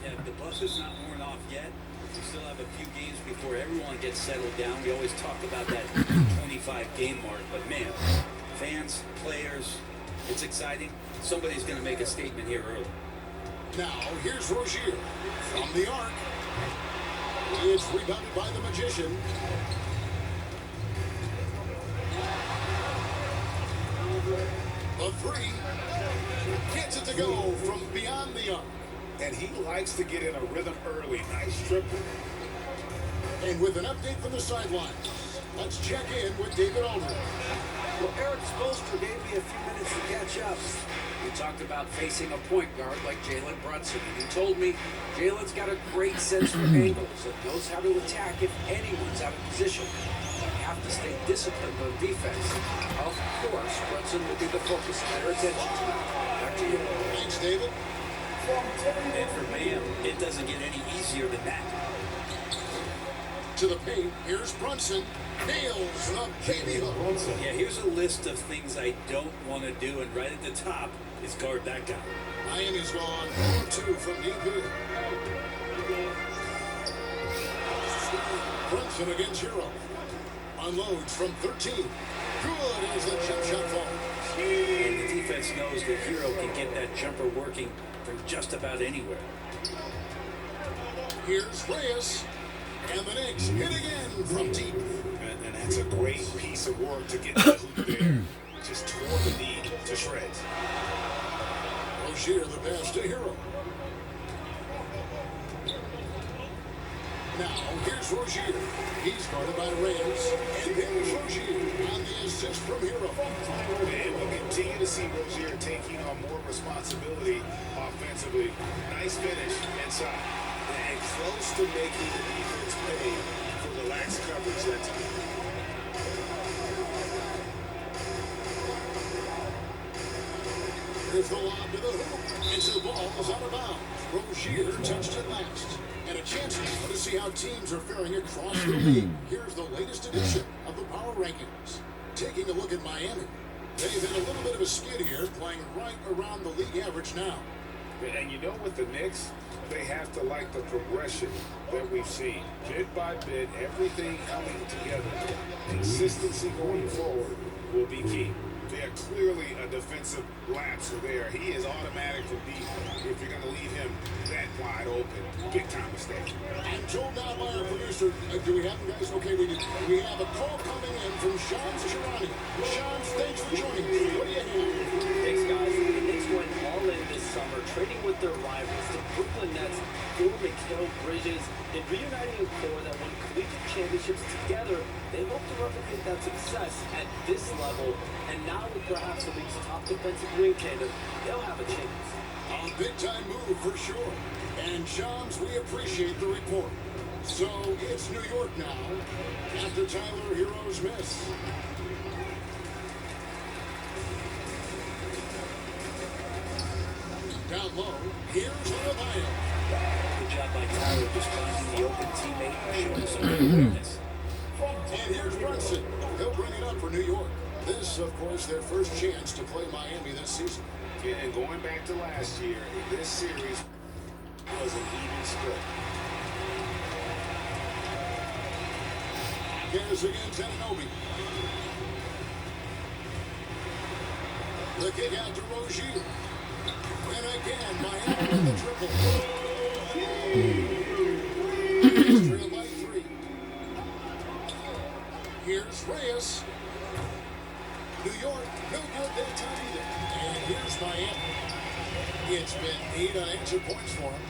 Kev. The bus is not worn off yet. We still have a few games before everyone gets settled down. We always talk about that 25 game mark, but man, fans, players, it's exciting. Somebody's going to make a statement here early. Now, here's Rozier from the arc. It's rebounded by the Magician. A three. Gets it to go from beyond the arc. And he likes to get in a rhythm early. Nice triple. And with an update from the sidelines, let's check in with David Aldridge. Well, Eric Spoelstra gave me a few minutes to catch up. We talked about facing a point guard like Jalen Brunson, and he told me Jalen's got a great sense for angles and knows how to attack if anyone's out of position. You have to stay disciplined on defense. Of course, Brunson will be the focus of their attention tonight. Back to you. Thanks, David. And for Bam, it doesn't get any easier than that. To the paint, here's Brunson. Nails the baby hook. Yeah, here's a list of things I don't want to do, and right at the top is guard that guy. Miami's gone 4-2 from deep here. Brunson against Hero. Unloads from 13. Good as the jump shot falls. And the defense knows that Hero can get that jumper working from just about anywhere. Here's Reyes. And the Knicks hit again from deep. And that's a great piece of work to get the hoop there. Just tore the lead to shreds. Rozier the pass to Hero. Now here's Rozier. He's guarded by Reyes. And there's Rozier on the assist from Hero. And we continue to see Rozier taking on more responsibility offensively. Nice finish inside. And close to making the defense pay for the lax coverage that time. Here's the lob to the hoop. And the ball is out of bounds. Rozier touched it last. And a chance now to see how teams are faring across the league. Here's the latest edition of the Power Rankings. Taking a look at Miami. They've had a little bit of a skid here, playing right around the league average now. And you know with the Knicks, they have to like the progression that we've seen. Bit by bit, everything coming together. Consistency going forward will be key. They are clearly a defensive lapser there. He is automatic for deep if you're going to leave him that wide open. Big time mistake. I'm told now by our producer, do we have them, guys? Okay, we do. We have a call coming in from Shams Charani. Shams, thanks for joining us. What do you have? Thanks, guys. The Knicks went all in this summer, trading with their rivals, the Brooklyn Nets, Phil Mikal Bridges, and reuniting a core that won collegiate championships together. They hope to replicate that success at this level, and now with perhaps the league's top defensive wing tandem, they'll have a chance. A big-time move for sure. And Shams, we appreciate the report. So it's New York now, after Tyler Hero's miss. Down low, here's Adebayo. Good job by Tyler just finding the open teammate and showing some good awareness. And here's Brunson. He'll bring it up for New York. This, of course, their first chance to play Miami this season. Yeah, and going back to last year, this series was an even split. Here's against Anunoby. The kick out to Rozier. And again, Miami with the triple. Trail by 3. Here's Reyes. New York, no good that time either. And here's Miami. It's been 8 unanswered points for him.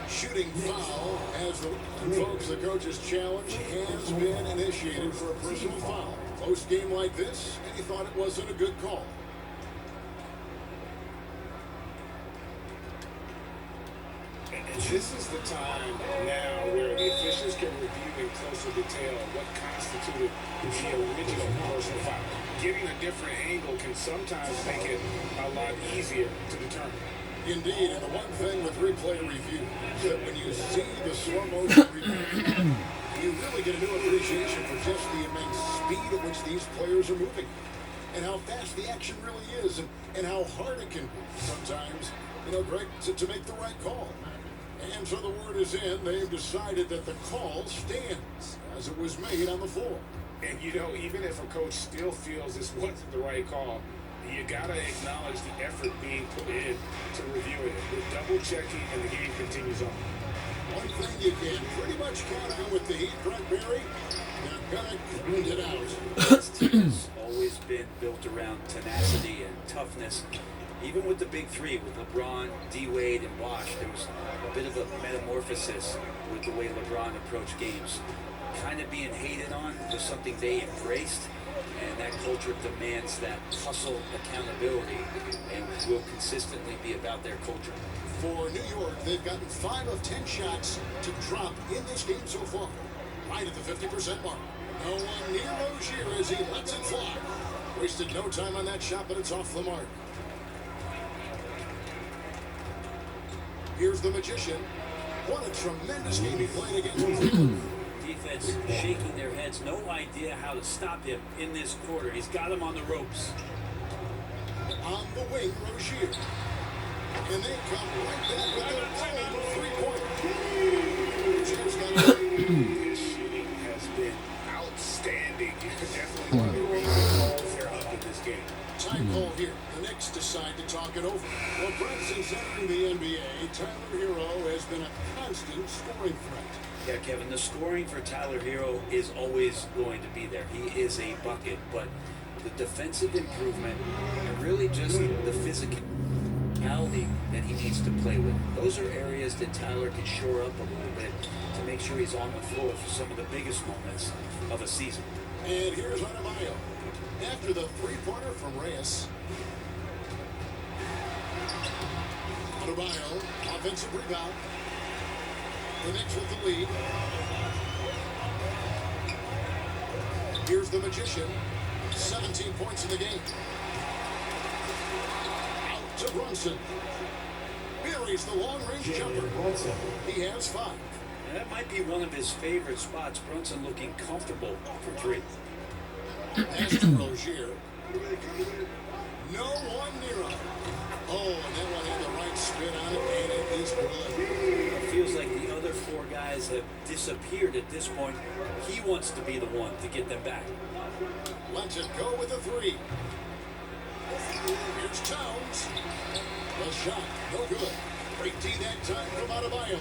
Shooting foul as the folks, the coach's challenge has been initiated for a personal foul. Close game like this, and he thought it wasn't a good call. And this is the time now where the officials can review in closer detail what constituted the original personal foul. Getting a different angle can sometimes make it a lot easier to determine. Indeed, and the one thing with replay review is that when you see the slow motion review, you really get a new appreciation for just the immense speed at which these players are moving, and how fast the action really is, and how hard it can be sometimes, Greg, to make the right call. And so the word is in. They've decided that the call stands as it was made on the floor. And, you know, even if a coach still feels this wasn't the right call, you got to acknowledge the effort being put in to review it. They're double-checking, and the game continues on. One thing you can pretty much count on with the Heat, Brent Berry, they're going to grind it out. This team has always been built around tenacity and toughness. Even with the big three, with LeBron, D-Wade, and Wash, there was a bit of a metamorphosis with the way LeBron approached games. Kind of being hated on was something they embraced, and that culture demands that hustle accountability and will consistently be about their culture. For New York, they've gotten 5 of 10 shots to drop in this game so far, right at the 50% mark. No one near Rozier as he lets it fly. Wasted no time on that shot, but it's off the mark. Here's the Magician. What a tremendous game he played against Cleveland. Defense shaking their heads, no idea how to stop him in this quarter. He's got him on the ropes. On the wing, Rozier. And they come right back with their own three-pointer. Rozier's got it. His shooting has been outstanding. Definitely one of the reasons they're up in this game. Time call here. The Knicks decide to talk it over. Well, Brent, since entering the NBA, Tyler Hero has been a constant scoring threat. Yeah, Kevin, the scoring for Tyler Hero is always going to be there. He is a bucket, but the defensive improvement and really just the physicality that he needs to play with. Those are areas that Tyler can shore up a little bit to make sure he's on the floor for some of the biggest moments of a season. And here's Adebayo. After the three-pointer from Reyes. Adebayo, offensive rebound. The Knicks with the lead. Here's the Magician. 17 points in the game. Out to Brunson. Buries the long-range jumper. He has 5. And that might be one of his favorite spots. Brunson looking comfortable for 3. Pass to Rozier. No one near him. Oh, and that one had the right spin on it, and it is good. It feels like the other 4 guys have disappeared at this point. He wants to be the one to get them back. Lets it go with a 3. Here's Towns. The shot, no good. Great D that time from Adebayo.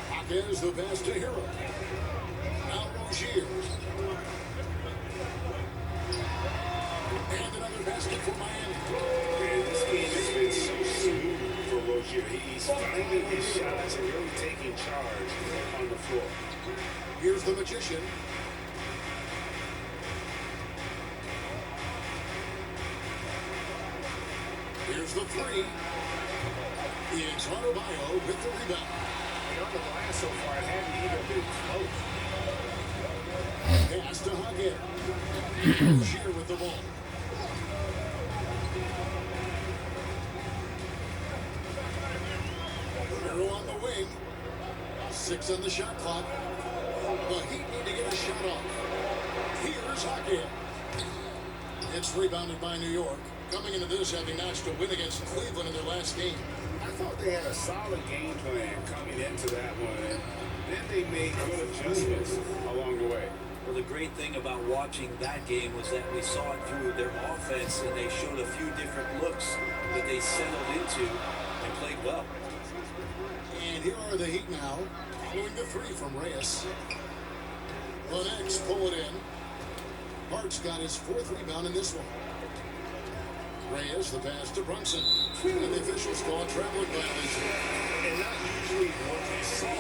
Hawkins the pass to Hero. Now Rozier. And another basket for Miami. Man, this game has been so smooth for Rozier. He's finding his shots and really taking charge on the floor. Here's the Magician. Here's the 3. It's Adebayo with the rebound. And on the glass so far, it hadn't even been close. Pass to Huggin. Rozier with the ball. Hero on the wing. 6 on the shot clock. The Heat need to get a shot off. Here's Huggin. It's rebounded by New York. Coming into this, having notched a win against Cleveland in their last game. I thought they had a solid game plan coming into that one, and then they made good adjustments along the way. Well, the great thing about watching that game was that we saw it through their offense, and they showed a few different looks that they settled into and played well. And here are the Heat now, following the 3 from Reyes. The Knicks pull it in. Hart's got his 4th rebound in this one. Reyes, the pass to Brunson. And the officials call a traveling violation. And not usually what we saw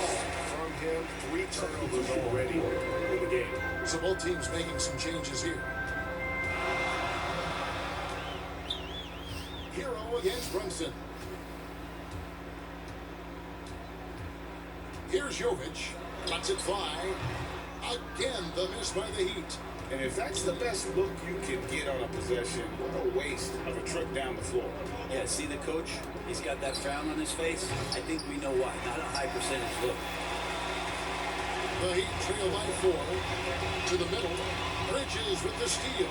from him. 3 turnovers already in the game. So both teams making some changes here. Hero against Brunson. Here's Jovic. Lets it fly. Again, the miss by the Heat. And if that's the best look you can get on a possession, what a waste of a trip down the floor. Yeah, see the coach? He's got that frown on his face. I think we know why. Not a high percentage look. The Heat trail by 4. To the middle. Bridges with the steal.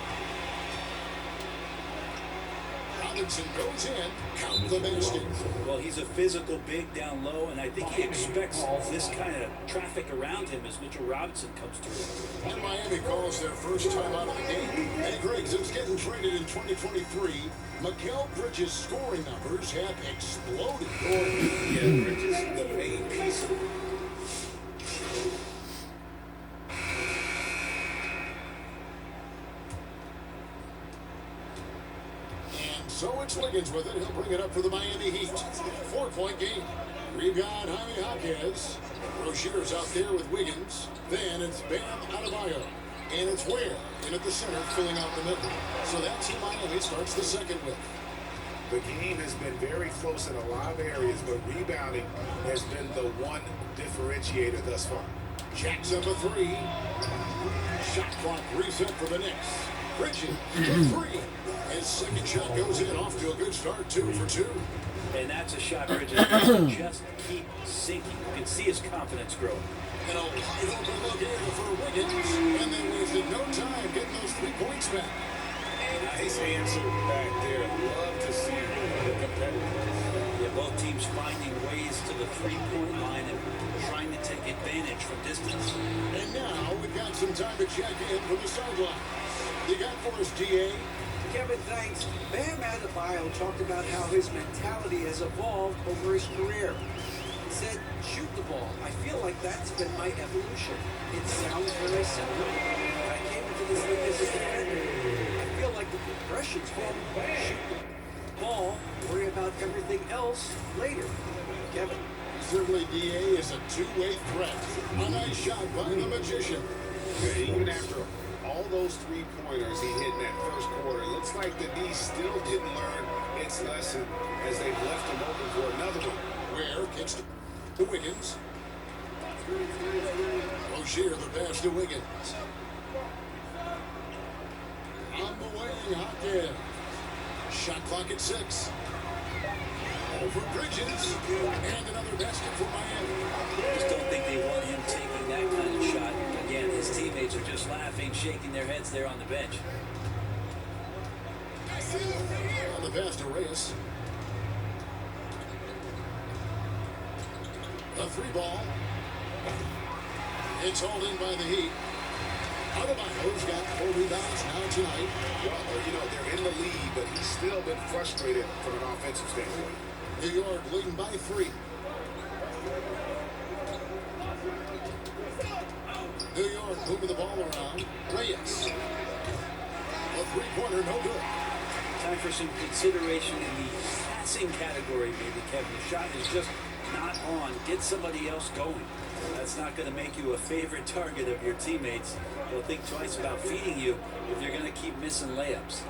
Robinson goes in, count the basket. Well, he's a physical big down low, and I think he expects this kind of traffic around him as Mitchell Robinson comes through. And Miami calls their first time out of the game. Hey, Greg, since getting traded in 2023, Mikal Bridges' scoring numbers have exploded. Yeah, Bridges, the main piece of So it's Wiggins with it. He'll bring it up for the Miami Heat. 4-point game. Rebound, Jaime Jaquez. Rozier's out there with Wiggins. Then it's Bam Adebayo. And it's Ware in at the center, filling out the middle. So that's who Miami starts the second with. The game has been very close in a lot of areas, but rebounding has been the one differentiator thus far. Jacks up a three. Shot clock reset for the Knicks. Bridges, the three. His second shot goes in, off to a good start, 2 for 2. And that's a shot Bridges can just keep sinking. You can see his confidence grow. And a wide open look here for Wiggins. And they wasted no time getting those 3 points back. Nice answer back there. Love to see the competitiveness. Yeah, both teams finding ways to the three-point line and trying to take advantage from distance. And now we've got some time to check in from the sideline. You got for us, DA? Kevin, thanks. Bam Adebayo talked about how his mentality has evolved over his career. He said, shoot the ball. I feel like that's been my evolution. It sounds very simple. When I came into this league as a defender, I feel like the progression's been shoot the ball, worry about everything else later. Kevin. Certainly, DA is a two-way threat. A nice shot by the magician. Even after all those three-pointers he hit in that first quarter, it looks like the D still didn't learn its lesson as they've left him open for another one. Ware kicks to Wiggins. Rozier the pass to Wiggins. On the wing, Jaquez. Shot clock at 6. Over Bridges. And another basket for Miami. Just don't think they want him taking that kind of shot. Again, his teammates are just laughing, shaking their heads there on the bench. On the pass to Reyes. A 3-ball. It's hauled in by the Heat. Adebayo's got 4 rebounds now tonight. Well, you know, they're in the lead, but he's still been frustrated from an offensive standpoint. New York leading by 3. New York moving the ball around. Reyes. A 3-pointer, no good. Time for some consideration in the passing category, maybe, Kevin. The shot is just not on. Get somebody else going. That's not going to make you a favorite target of your teammates. They'll think twice about feeding you if you're going to keep missing layups.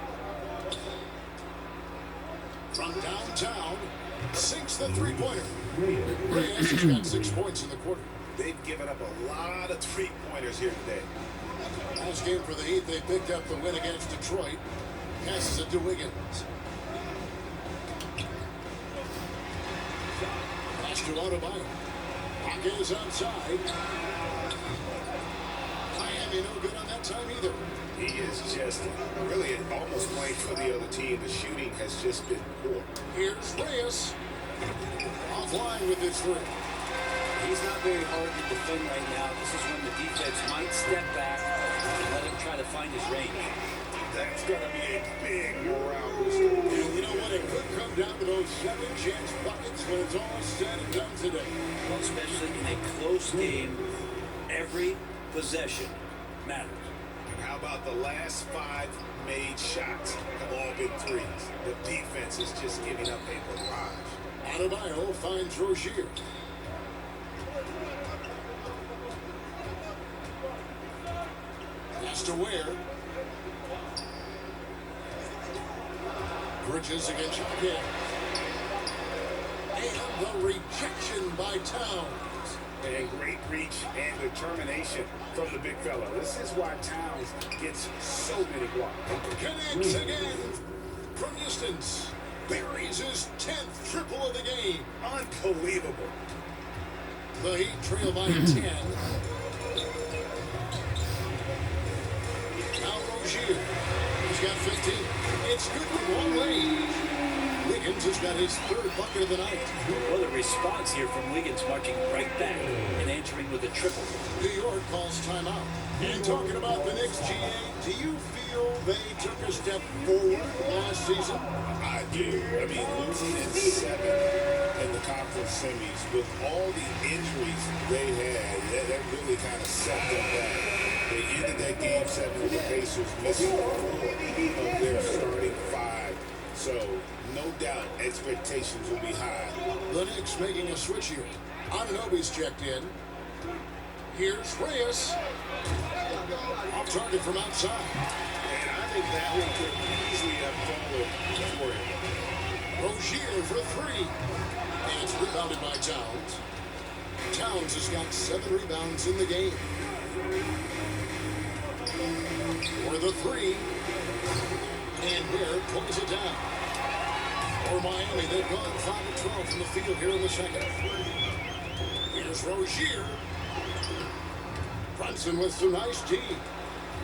From downtown, sinks the 3-pointer. Reyes has got 6 points in the quarter. They've given up a lot of three-pointers here today. Last game for the Heat, they picked up the win against Detroit. Passes it to Wiggins. Pass to Adebayo. Jaquez outside. Miami no good on that time either. He is just really almost playing for the other team. The shooting has just been poor. Here's Reyes. Offline with his 3. He's not very hard to defend right now. This is when the defense might step back and let him try to find his range. That's going to be a big morale booster. And you know what? It could come down to those 7-chance buckets when it's all said and done today. Well, especially in a close game, every possession matters. And how about the last 5 made shots have all been threes? The defense is just giving up a barrage. Adebayo finds Rozier. Pass to Ware. Bridges against Jaquez. And the rejection by Towns. And great reach and determination from the big fella. This is why Towns gets so many blocks. Connects again from distance. Buries his 10th triple of the game. Unbelievable. The Heat trail by 10. Now Rozier. He's got 15. It's good with long range. Wiggins has got his third bucket of the night. Well, the response here from Wiggins marching right back and answering with a triple. New York calls timeout. And talking about the Knicks, GA, do you feel they took a step forward last season? I do. I mean, losing in 7 in the conference semis with all the injuries they had, that really kind of set them back. They ended that game 7 with the Pacers missing 4 of their starting 5. So, no doubt, expectations will be high. The Knicks making a switch here. Anunoby's checked in. Here's Reyes. Off target from outside. And I think that one could easily have fallen for him. Rozier for 3. And it's rebounded by Towns. Towns has got 7 rebounds in the game. For the 3. And Ware pulls it down. For Miami, they've gone 5 of 12 from the field here in the second. Here's Rozier. Brunson with some nice D.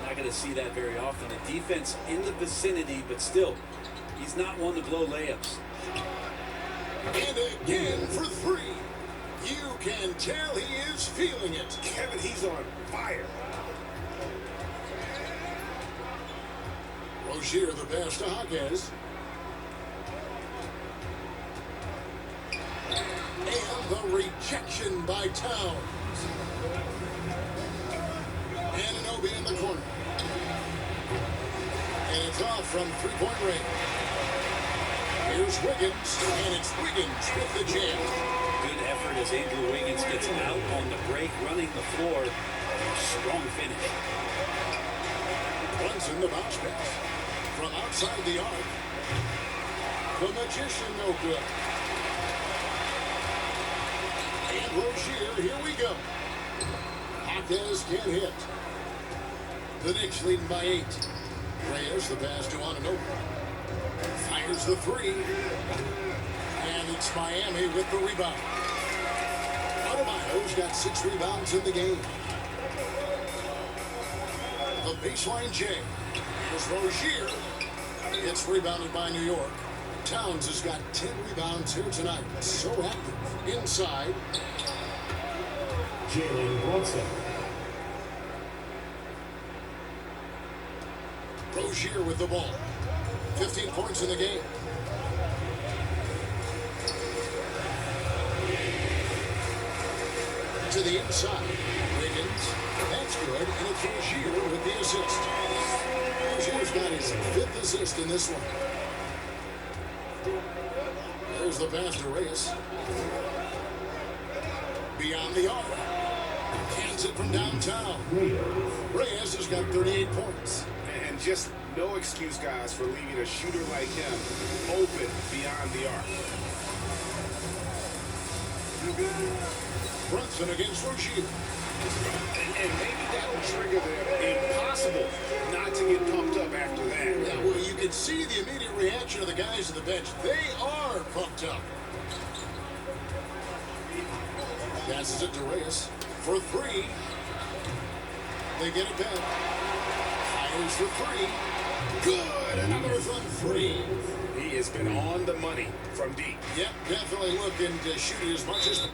Not going to see that very often. The defense in the vicinity, but still, he's not one to blow layups. And again for 3. You can tell he is feeling it. Kevin, he's on fire. Rozier the pass to Hawkins. And the rejection by Towns. Anunoby in the corner. And it's off from three-point range. Here's Wiggins, and it's Wiggins with the jam. Good effort as Andrew Wiggins gets out on the break, running the floor. Strong finish. Brunson the bounce pass. From outside the arc. The magician no good. And Rozier, here we go. Hawkins can't hit. The Knicks leading by 8. Reyes the pass to Anunoby. Fires the 3. And it's Miami with the rebound. Adebayo's got 6 rebounds in the game. The baseline J. Here's Rozier. It's rebounded by New York. Towns has got 10 rebounds here tonight. So active. Inside. Jalen Brunson. Rozier with the ball. 15 points in the game. To the inside. Wiggins. That's good. And it's Rozier with the assist. Rozier's got his 5th assist in this one. There's the pass to Reyes. Beyond the arc. Hands it from downtown. Reyes has got 38 points. And just no excuse, guys, for leaving a shooter like him open beyond the arc. Brunson against Rozier. And maybe that'll trigger them. Impossible not to get pumped up after that. Yeah, well, you can see the immediate reaction of the guys on the bench. They are pumped up. Passes it to Reyes for 3. They get it back. Fires for 3. Good. Another from 3. He has been on the money from deep. Yep, definitely looking to shoot it as much as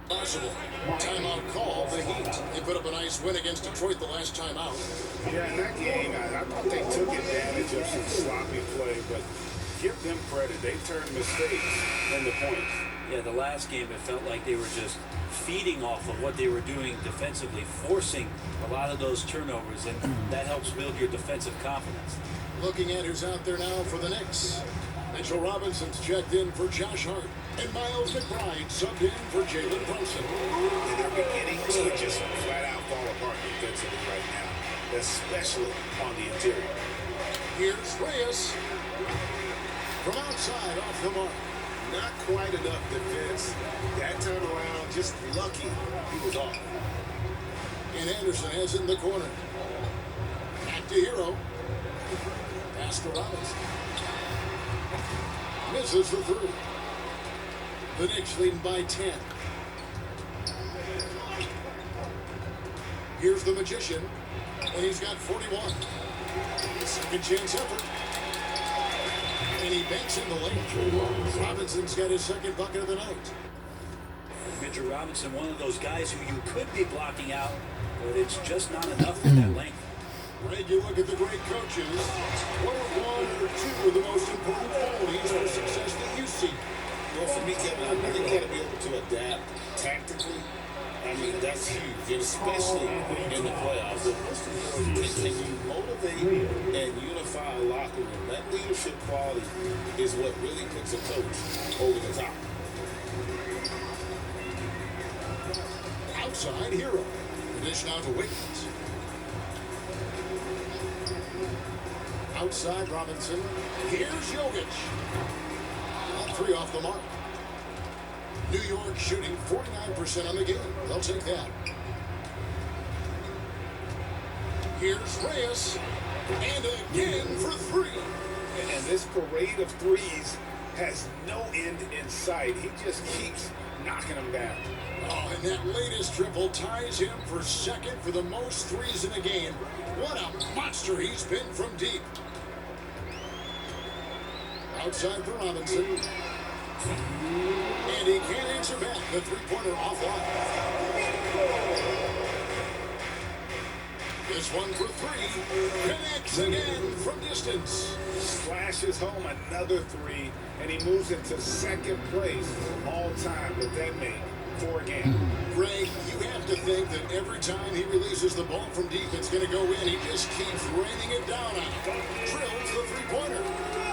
possible. Timeout call, the Heat. They put up a nice win against Detroit the last time out. Yeah, in that game, I thought they took advantage of some sloppy play, but give them credit. They turned mistakes into points. Yeah, the last game, it felt like they were just feeding off of what they were doing defensively, forcing a lot of those turnovers, and that helps build your defensive confidence. Looking at who's out there now for the Knicks. Mitchell Robinson's checked in for Josh Hart. And Miles McBride subbed in for Jalen Brunson. And they're beginning to just flat out fall apart defensively right now, especially on the interior. Here's Reyes. From outside, off the mark. Not quite enough defense. That turnaround, just lucky he was off. And Anderson has it in the corner. Back to Hero. Pass to Robinson. Misses the 3. The Knicks leading by 10. Here's the magician, and he's got 41. Second chance effort. And he banks in the lane. Robinson's got his second bucket of the night. Mitchell Robinson, one of those guys who you could be blocking out, but it's just not enough for that length. Greg, you look at the great coaches. What are one or two of the most important qualities for success that you see? Well, for me, Kevin, I really got to be able to adapt tactically. I mean, that's huge, and especially in the playoffs. Can you motivate and unify a locker room? That leadership quality is what really puts a coach over the top. Outside Hero. The dish now to Wiggins. Outside Robinson. Here's Jokic. All three off the mark. New York shooting 49% on the game. They'll take that. Here's Reyes. And again for three. And this parade of threes has no end in sight. He just keeps knocking them down. Oh, and that latest triple ties him for second for the most threes in a game. What a monster he's been from deep. Outside for Robinson. And he can't answer back. The three-pointer offline. This one for three. Connects again from distance. Slashes home another three, and he moves into second place all time with that made 4 games. Greg, you have to think that every time he releases the ball from deep, it's going to go in. He just keeps raining it down on him. Drills the three-pointer.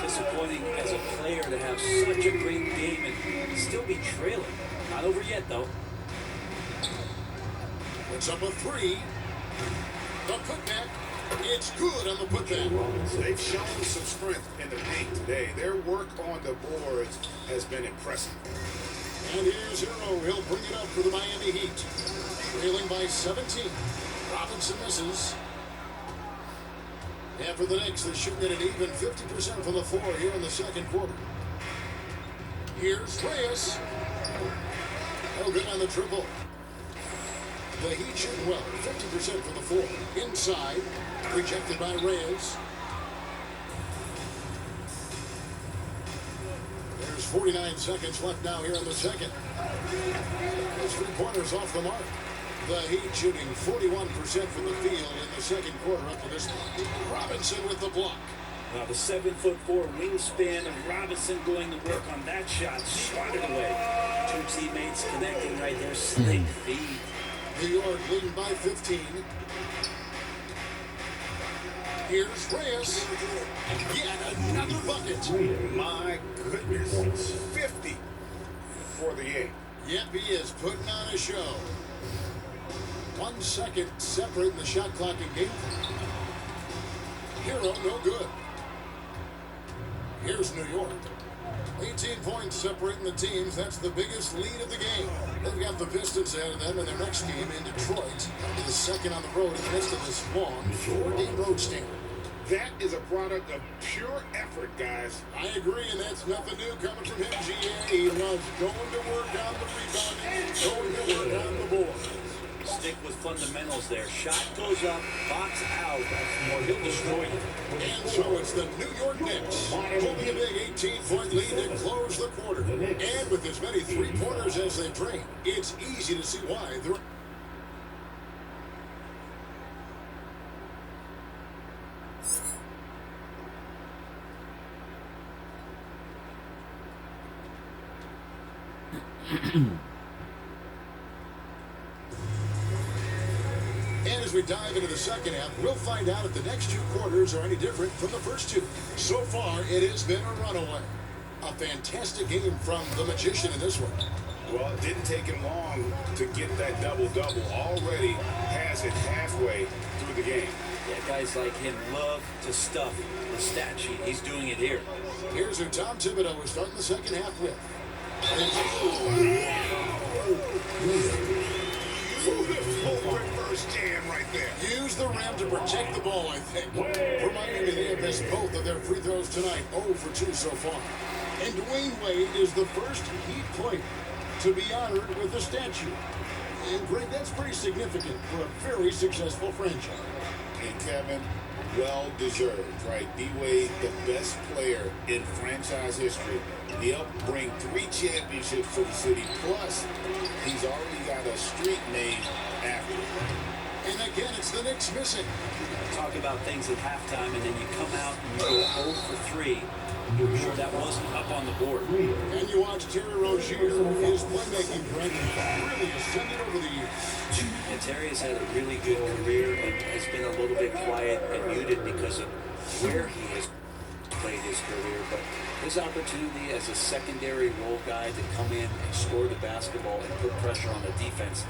Disappointing as a player to have such a great game and still be trailing. Not over yet, though. Puts up a three. The putback. It's good on the putback. They've shown some strength in the paint today. Their work on the boards has been impressive. And here's Hero. He'll bring it up for the Miami Heat. Trailing by 17. Robinson misses. And for the Knicks, they're shooting at an even 50% from the floor here in the second quarter. Here's Reyes. No good on the triple. The Heat shooting well, 50% from the floor. Inside, rejected by Reyes. There's 49 seconds left now here in the second. Those three-pointers off the mark. The Heat shooting 41% from the field in the second quarter up to this point. Robinson with the block. Now the 7'4" wingspan of Robinson going to work on that shot. Swatted away. Two teammates connecting right there. Slick feed. New York leading by 15. Here's Reyes. Yet another bucket. My goodness. 50 for the game. Yep, he is putting on a show. 1 second separating the shot clock in game. Hero, no good. Here's New York. 18 points separating the teams. That's the biggest lead of the game. They've got the Pistons ahead of them in their next game in Detroit. To the second on the road in the midst of this long 4-game road stand. That is a product of pure effort, guys. I agree, and that's nothing new coming from him, GA. He loves going to work on the rebounding, going to work on the board. Stick with fundamentals there. Shot goes up, box out, or he'll destroy you. And so it's the New York Knicks holding a big 18-point lead to close the quarter. And with as many three-pointers as they drain, it's easy to see why they're... And as we dive into the second half, we'll find out if the next two quarters are any different from the first two. So far, it has been a runaway. A fantastic game from the Magician in this one. Well, it didn't take him long to get that double-double. Already has it halfway through the game. Yeah, guys like him love to stuff the stat sheet. He's doing it here. Here's who Tom Thibodeau is starting the second half with. Beautiful reverse jam right there. Use the rim to protect the ball, I think. For Miami, they have missed both of their free throws tonight. 0 for 2 so far. And Dwayne Wade is the first Heat player to be honored with a statue. And Greg, that's pretty significant for a very successful franchise. And Kevin, well deserved, right? D-Wade, the best player in franchise history. He helped bring 3 championships to the city. Plus, he's already got a street named after him. And again, it's the Knicks missing. Talk about things at halftime, and then you come out and you go 0 for 3. I'm sure that wasn't up on the board. And you watch Terry Rozier, his playmaking rank really ascended over the years. And Terry has had a really good career and has been a little bit quiet and muted because of where he has played his career. But his opportunity as a secondary role guy to come in and score the basketball and put pressure on the defense,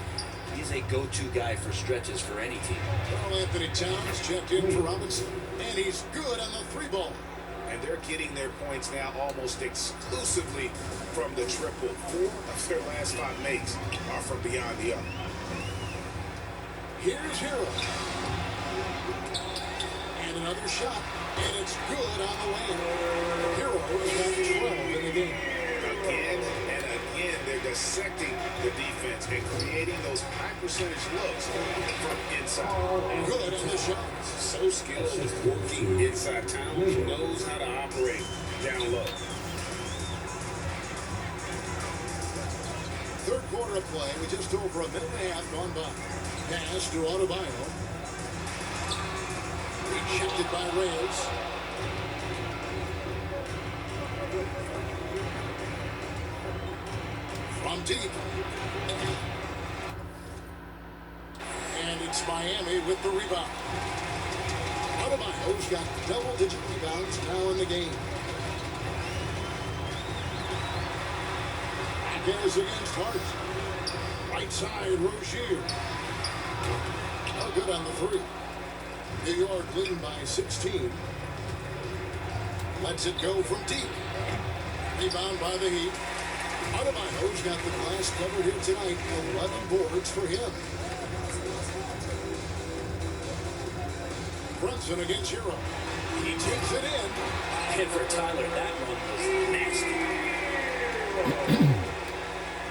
he's a go-to guy for stretches for any team. Carl Anthony Towns checked in for Robinson, and he's good on the 3-ball. And they're getting their points now almost exclusively from the triple. 4 of their last 5 makes are from beyond the arc. Here's Hero. And another shot, and it's good on the way. Hero is got 12 in the game. Again and again, they're dissecting the defense and creating those high percentage looks from inside. Good on the shot. So skilled, working inside town. He knows how to operate down low. Third quarter of play with just over a minute and a half gone by. Pass to Adebayo. Rejected by Reyes. From deep. And it's Miami with the rebound. Adebayo's got double-digit rebounds now in the game. Against Hart. Right side, Rozier. No good on the 3. New York leading by 16. Lets it go from deep. Rebound by the Heat. Adebayo's got the glass covered here tonight. 11 boards for him. Brunson against Hero. He takes it in. And for Tyler, that one was nasty.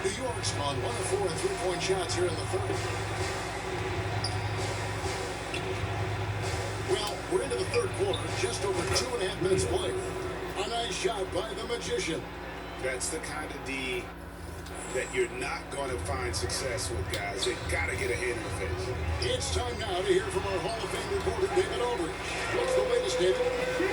New York's on 1 of 4 3-point shots here in the third. Well, we're into the third quarter, just over 2.5 minutes played. A nice shot by the Magician. That's the kind of D that you're not going to find success with, guys. They got to get a hand in the face. It's time now to hear from our Hall of Fame reporter, David Aldridge. What's the latest, David?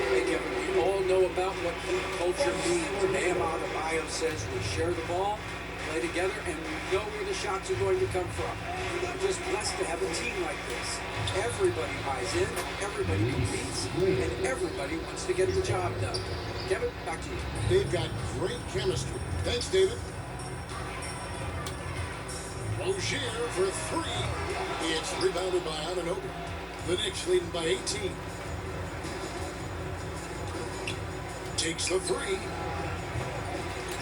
Hey, Kevin, we all know about what Heat culture means. Bam Adebayo says we share the ball, play together, and we know where the shots are going to come from. We're just blessed to have a team like this. Everybody buys in, everybody competes, and everybody wants to get the job done. Kevin, back to you. They've got great chemistry. Thanks, David. Rozier for 3. It's rebounded by Anunoby. The Knicks leading by 18. Takes the 3.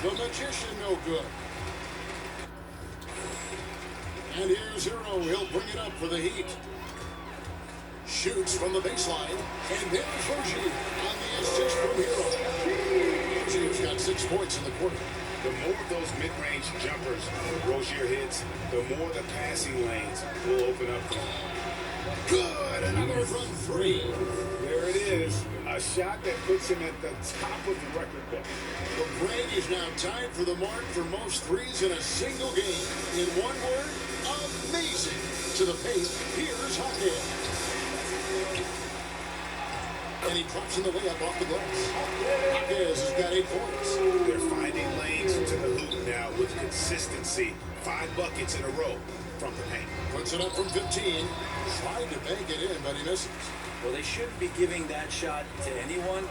The Magician no good. And here's Hero. He'll bring it up for the Heat. Shoots from the baseline. And there's Rozier on the assist from Hero. Rozier's got 6 points in the quarter. The more of those mid-range jumpers Rozier hits, the more the passing lanes will open up for him. Good. Another from 3. There it is. A shot that puts him at the top of the record book. The Brain is now tied for the mark for most threes in a single game. In one word, amazing. To the paint, here's Hawkins. And he drops in the layup off the glass. Hawkins has got 8 points. They're finding lanes to the hoop now with consistency. 5 buckets in a row from the paint. Puts it up from 15. Tried to bank it in, but he misses. Well, they shouldn't be giving that shot to anyone,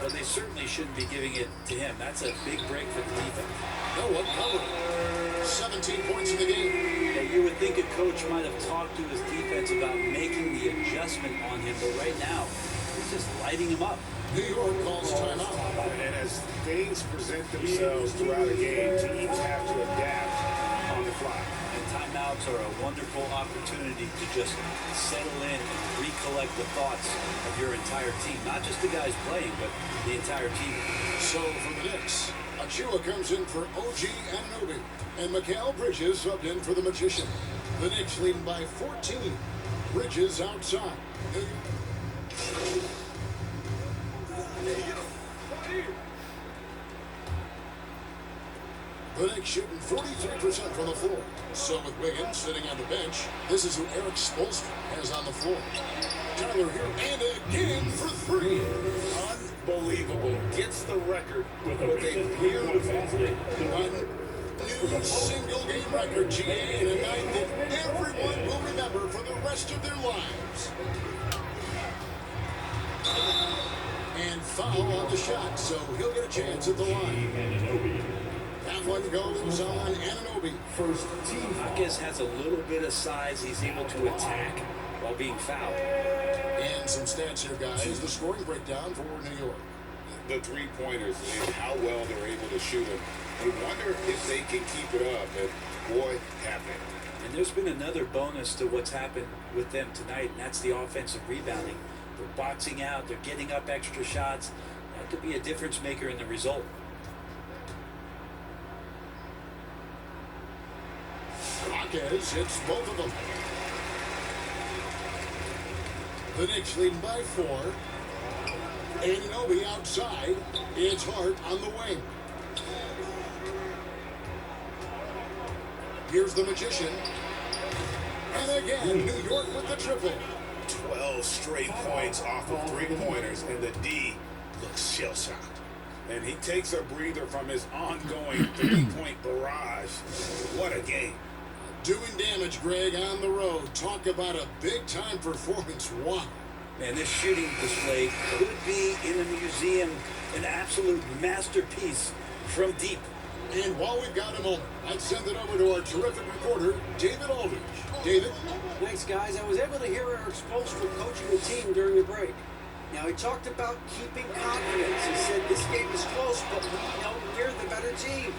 but they certainly shouldn't be giving it to him. That's a big break for the defense. No one covered. 17 points in the game. Yeah, you would think a coach might have talked to his defense about making the adjustment on him, but right now, he's just lighting him up. New York calls timeout. And as things present themselves throughout a game, teams have to adapt on the fly. And timeouts are a wonderful opportunity to just settle in and recollect the thoughts of your entire team. Not just the guys playing, but the entire team. So for the Knicks, Achua comes in for OG Anunoby. And Mikal Bridges subbed in for the Magician. The Knicks leading by 14. Bridges outside. The Knicks shooting 43% from the floor. So with Wiggins sitting on the bench, this is who Eric Spoelstra has on the floor. Tyler here, and again for three. Unbelievable. Gets the record with a beautiful New single-game record, GA, and a night that everyone will remember for the rest of their lives. And foul on the shot, so he'll get a chance at the line. That one goes on Anunoby. First team. Hawkins has a little bit of size. He's able to attack while being fouled. And some stats here, guys. The scoring breakdown for New York. The three-pointers and how well they're able to shoot them. You wonder if they can keep it up, and boy, have they. And there's been another bonus to what's happened with them tonight, and that's the offensive rebounding. They're boxing out. They're getting up extra shots. That could be a difference maker in the result. Hawkins hits both of them. The Knicks leading by 4. Anunoby outside. It's Hart on the wing. Here's the Magician. And again, New York with the triple. 12 straight points off of three-pointers, and the D looks shell-shocked. And he takes a breather from his ongoing three-point barrage. What a game. Doing damage, Greg, on the road. Talk about a big-time performance. Wow. Man, this shooting display could be in a museum, an absolute masterpiece from deep. And while we've got a moment, I'd send it over to our terrific reporter, David Aldridge. David? Thanks, guys. I was able to hear Eric Spoelstra coaching the team during the break. Now, he talked about keeping confidence. He said this game is close, but we know we're the better team.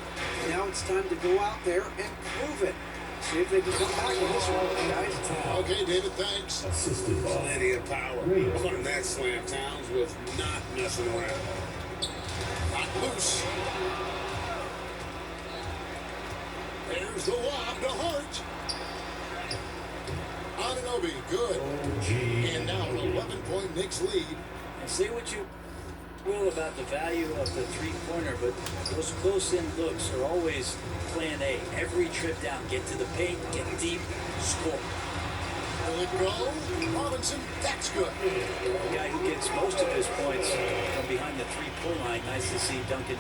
Now it's time to go out there and prove it. See if they can come back in this one, guys. Okay, David, thanks. Plenty of power. On that slam, Towns was not messing around. Knocked loose. There's the lob to Hart. Anunoby, good. And now an 11-point Knicks lead. And say what you will about the value of the three-pointer, but those close-in looks are always plan A. Every trip down, get to the paint, get deep, score. Will it go? Robinson, that's good. The guy who gets most of his points from behind the three-point line. Nice to see Duncan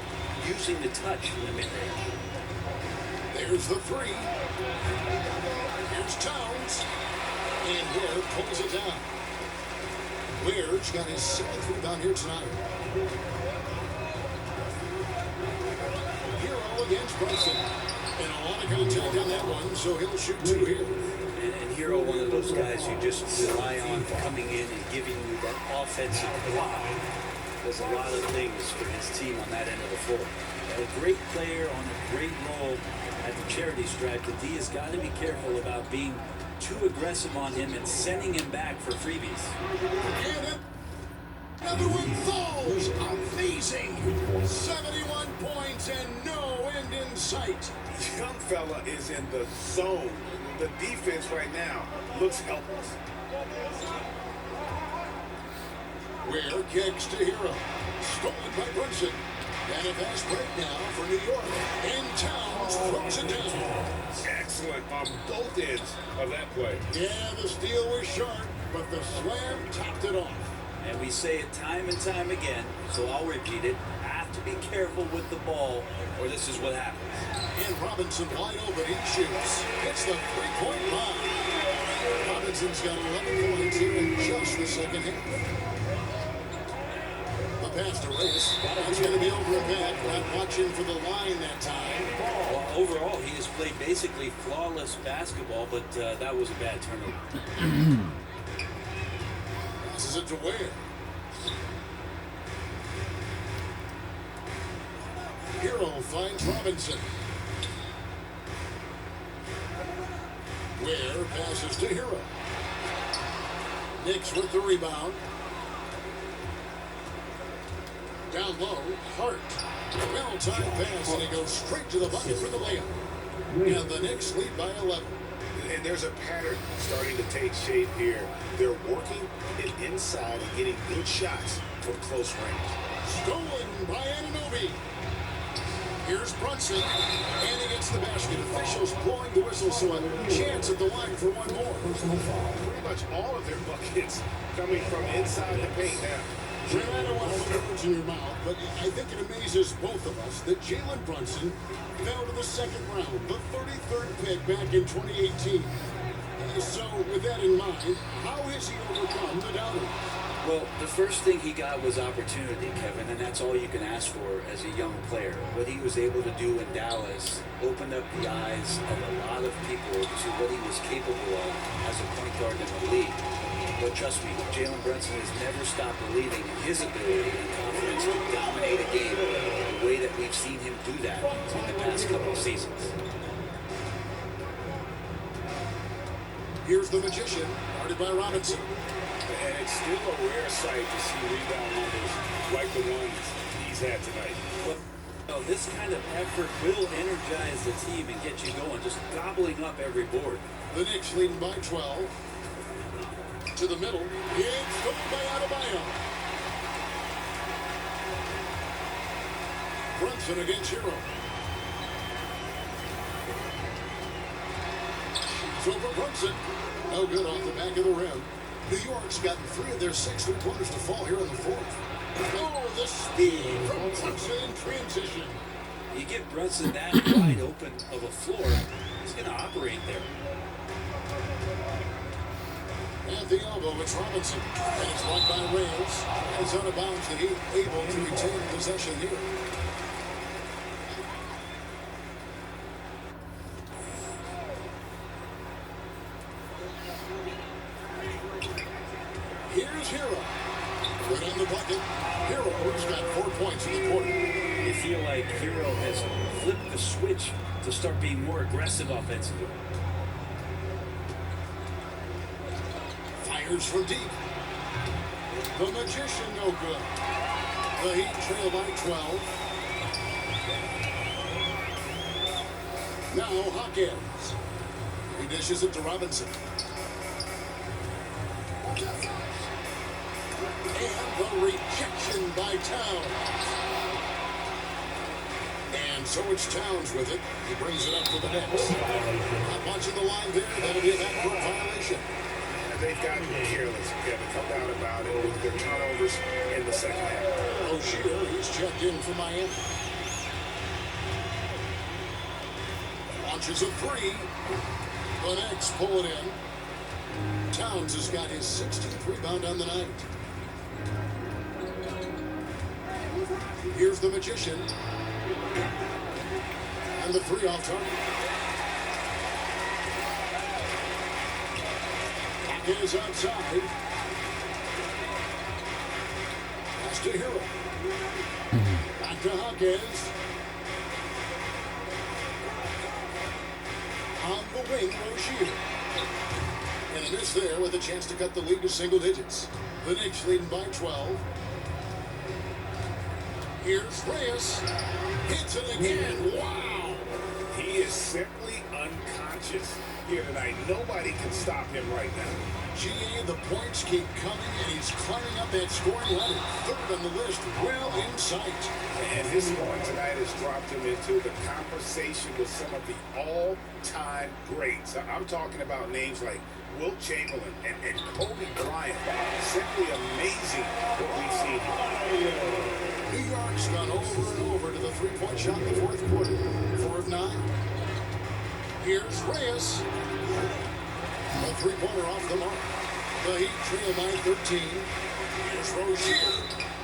using the touch in the mid-range. There's the three. Here's Towns. And Ware pulls it down. Ware's got his 7th rebound here tonight. Hero against Brunson. And a lot of contact on that one, so he'll shoot 2 here. And Hero, one of those guys you just rely on giving you that offensive block. Does a lot of things for his team on that end of the floor. A great player on a great role at the charity stripe. The D has got to be careful about being too aggressive on him and sending him back for freebies. And another one falls. Amazing. 71 points and no end in sight. Young fella is in the zone. The defense right now looks helpless. Ware kicks to Hero. Stolen by Brunson. And a fast break now for New York. And Towns throws it down. Excellent on both ends of that play. Yeah, the steal was sharp, but the slam topped it off. And we say it time and time again, so I'll repeat it. Have to be careful with the ball, or this is what happens. And Robinson wide open, he shoots. It's the three-point line. Robinson's got 11 points here in just the second half. The pass to Reyes. That's going to be over a back. Not watching for the line that time. Well, overall, he has played basically flawless basketball, but that was a bad turnover. Passes it to Ware. Hero finds Robinson. Ware passes to Hero. Knicks with the rebound. Down low, Hart. Well-timed pass, and he goes straight to the bucket for the layup. And the Knicks lead by 11. And there's a pattern starting to take shape here. They're working it inside and getting good shots from close range. Stolen by Anunoby. Here's Brunson, and he gets the basket. Officials blowing the whistle, so a chance at the line for one more. Pretty much all of their buckets coming from inside the paint now. Jim, I don't want to put words in your mouth, but I think it amazes both of us that Jalen Brunson fell to the second round, the 33rd pick back in 2018. So, with that in mind, how has he overcome the doubting? Well, the first thing he got was opportunity, Kevin, and that's all you can ask for as a young player. What he was able to do in Dallas opened up the eyes of a lot of people to what he was capable of as a point guard in the league. But trust me, Jalen Brunson has never stopped believing in his ability and confidence to dominate a game the way that we've seen him do that in the past couple of seasons. Here's the magician, guarded by Robinson. And it's still a rare sight to see rebound numbers like the ones he's had tonight. Well, this kind of effort will energize the team and get you going, just gobbling up every board. The Knicks leading by 12. To the middle. It's stolen by Adebayo. Brunson against Hero. Shoots over Brunson. No good off the back of the rim. New York's gotten 3 of their 6 three-pointers to fall here in the fourth. Oh, the speed from Brunson in transition. You get Brunson that wide open of a floor, he's going to operate there. At the elbow, it's Robinson. And it's blocked by Rails. And it's out of bounds that he's able to retain possession here. Here's Hero. Right on the bucket. Hero's got 4 points in the quarter. You feel like Hero has flipped the switch to start being more aggressive offensively. Fires from deep. The magician, no good. The Heat trail by 12. Now Hawkins. He dishes it to Robinson. And the rejection by Towns. And so it's Towns with it. He brings it up for the Knicks. Not watching the line there. That'll be a backcourt violation. They've gotten careless, Kevin. No doubt about it with their turnovers in the second half. O'Shea, he's checked in for Miami. Launches a 3. The Knicks pull it in. Towns has got his 16th rebound on the night. Here's the magician. And the 3 off target. Is outside. Pass to Hero. Back to Hawkins. On the wing, O'Shea. And a miss there with a chance to cut the lead to single digits. The Knicks leading by 12. Here's Reyes. Hits it again. Wow. He is simply unconscious here tonight. Nobody can stop him right now. GA, the points keep coming, and he's climbing up that scoring ladder. 3rd on the list, well in sight. And his scoring tonight has dropped him into the conversation with some of the all-time greats. I'm talking about names like Wilt Chamberlain and Kobe Bryant. Simply amazing what we've seen here. New York's gone over and over to the three-point shot in the fourth quarter. 4 of 9. Here's Reyes. A three-pointer off the mark. The Heat trail by 13. Here's Rozier.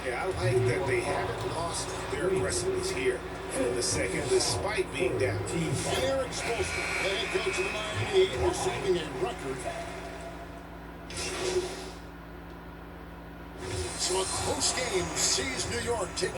Yeah, I like that they haven't lost their aggressiveness here in the second, despite being down. And Eric Spoelstra, the head coach of the Miami Heat, receiving a record. So a close game sees New York take